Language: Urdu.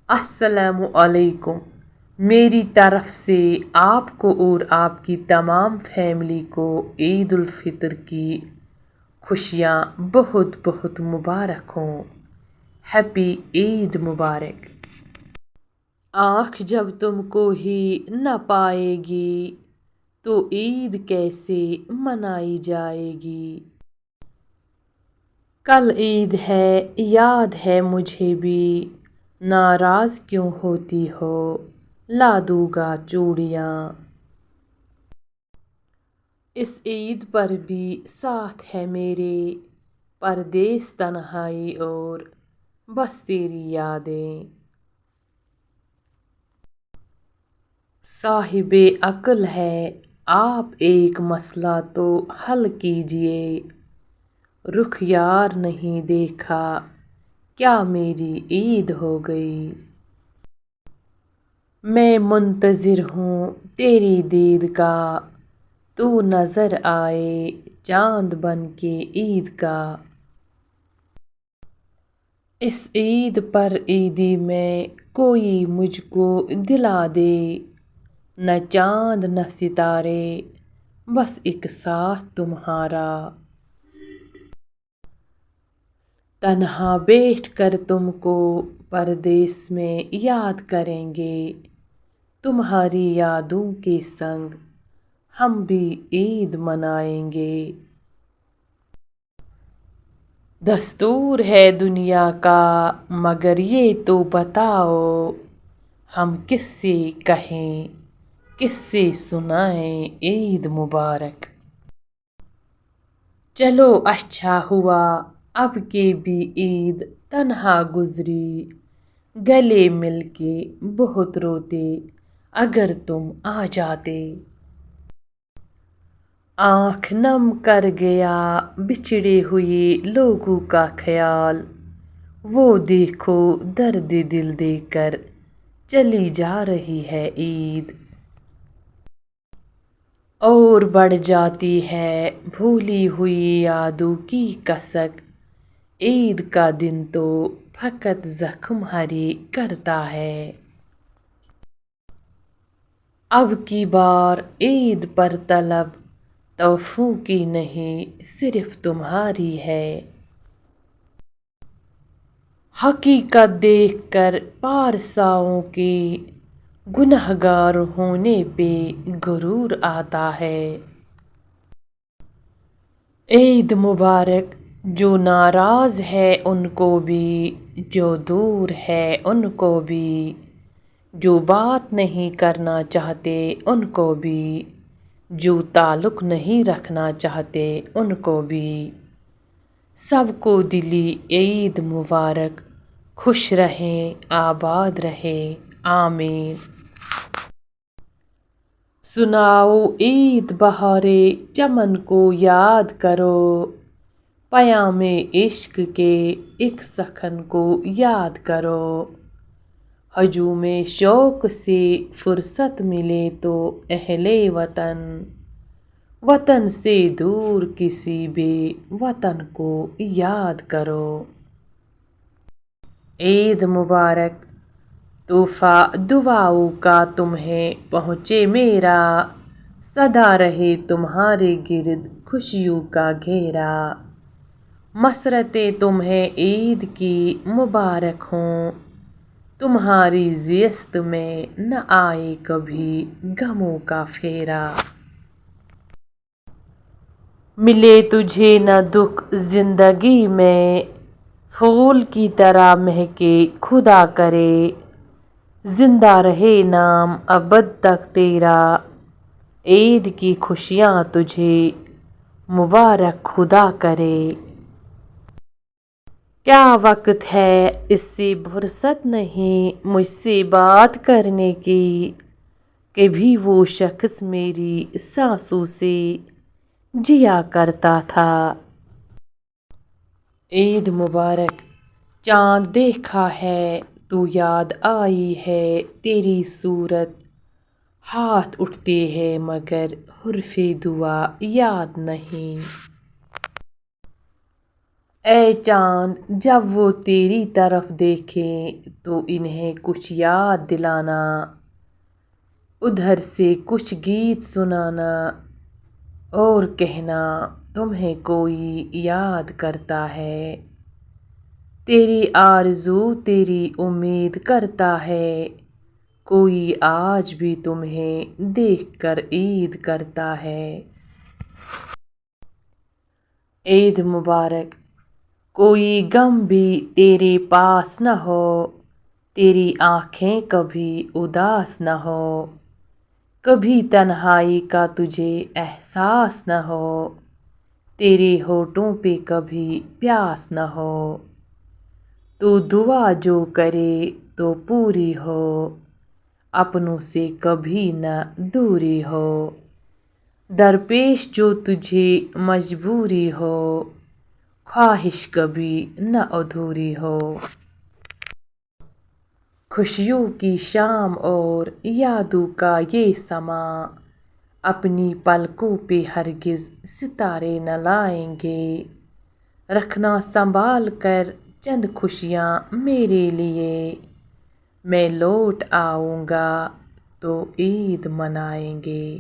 السلام علیکم۔ میری طرف سے آپ کو اور آپ کی تمام فیملی کو عید الفطر کی خوشیاں بہت بہت مبارک ہوں۔ ہیپی عید مبارک۔ آنکھ جب تم کو ہی نہ پائے گی تو عید کیسے منائی جائے گی۔ کل عید ہے یاد ہے مجھے بھی، ناراض کیوں ہوتی ہو، لا دوں گا چوڑیاں۔ اس عید پر بھی ساتھ ہے میرے، پردیس تنہائی اور بس تیری یادیں۔ صاحب عقل ہے آپ ایک مسئلہ تو حل کیجئے، رخ یار نہیں دیکھا کیا میری عید ہو گئی۔ میں منتظر ہوں تیری دید کا، تو نظر آئے چاند بن کے عید کا۔ اس عید پر عیدی میں کوئی مجھ کو دلا دے، نہ چاند نہ ستارے بس ایک ساتھ تمہارا۔ تنہا بیٹھ کر تم کو پردیس میں یاد کریں گے، تمہاری یادوں کے سنگ ہم بھی عید منائیں گے۔ دستور ہے دنیا کا مگر یہ تو بتاؤ، ہم کس سے کہیں کس سے سنائیں عید مبارک۔ چلو اچھا ہوا اب کہ بھی عید تنہا گزری، گلے مل کے بہت روتے اگر تم آ جاتے۔ آنکھ نم کر گیا بچھڑے ہوئے لوگوں کا خیال، وہ دیکھو درد دل دے کر چلی جا رہی ہے عید۔ اور بڑھ جاتی ہے بھولی ہوئی یادوں کی کسک، عید کا دن تو فقط زخم ہری کرتا ہے۔ اب کی بار عید پر طلب تحفوں کی نہیں صرف تمہاری ہے۔ حقیقت دیکھ کر پارساؤں کے گنہگار ہونے پہ غرور آتا ہے۔ عید مبارک۔ جو ناراض ہے ان کو بھی، جو دور ہے ان کو بھی، جو بات نہیں کرنا چاہتے ان کو بھی، جو تعلق نہیں رکھنا چاہتے ان کو بھی، سب کو دلی عید مبارک۔ خوش رہیں آباد رہیں آمین۔ سناؤ عید بہار چمن کو یاد کرو، پیام عشق کے ایک سخن کو یاد کرو۔ ہجوم شوق سے فرصت ملے تو اہل وطن، وطن سے دور کسی بے وطن کو یاد کرو۔ عید مبارک۔ تحفہ دعاؤں کا تمہیں پہنچے میرا، سدا رہے تمہارے گرد خوشیوں کا گھیرا۔ مسرتیں تمہیں عید کی مبارک ہوں، تمہاری زیست میں نہ آئے کبھی غموں کا پھیرا۔ ملے تجھے نہ دکھ زندگی میں، پھول کی طرح مہکے خدا کرے۔ زندہ رہے نام ابد تک تیرا، عید کی خوشیاں تجھے مبارک خدا کرے۔ کیا وقت ہے اس سے فرصت نہیں مجھ سے بات کرنے کی، کبھی وہ شخص میری سانسوں سے جیا کرتا تھا۔ عید مبارک۔ چاند دیکھا ہے تو یاد آئی ہے تیری صورت، ہاتھ اٹھتے ہیں مگر حرف دعا یاد نہیں۔ اے چاند جب وہ تیری طرف دیکھیں تو انہیں کچھ یاد دلانا، ادھر سے کچھ گیت سنانا اور کہنا تمہیں کوئی یاد کرتا ہے، تیری آرزو تیری امید کرتا ہے، کوئی آج بھی تمہیں دیکھ کر عید کرتا ہے۔ عید مبارک۔ کوئی غم بھی تیرے پاس نہ ہو، تیری آنکھیں کبھی اداس نہ ہو، کبھی تنہائی کا تجھے احساس نہ ہو، تیرے ہونٹوں پہ کبھی پیاس نہ ہو، تو دعا جو کرے تو پوری ہو، اپنوں سے کبھی نہ دوری ہو، درپیش جو تجھے مجبوری ہو، خواہش کبھی نہ ادھوری ہو۔ خوشیوں کی شام اور یادوں کا یہ سماں، اپنی پلکوں پہ ہرگز ستارے نہ لائیں گے، رکھنا سنبھال کر چند خوشیاں میرے لیے، میں لوٹ آؤں گا تو عید منائیں گے۔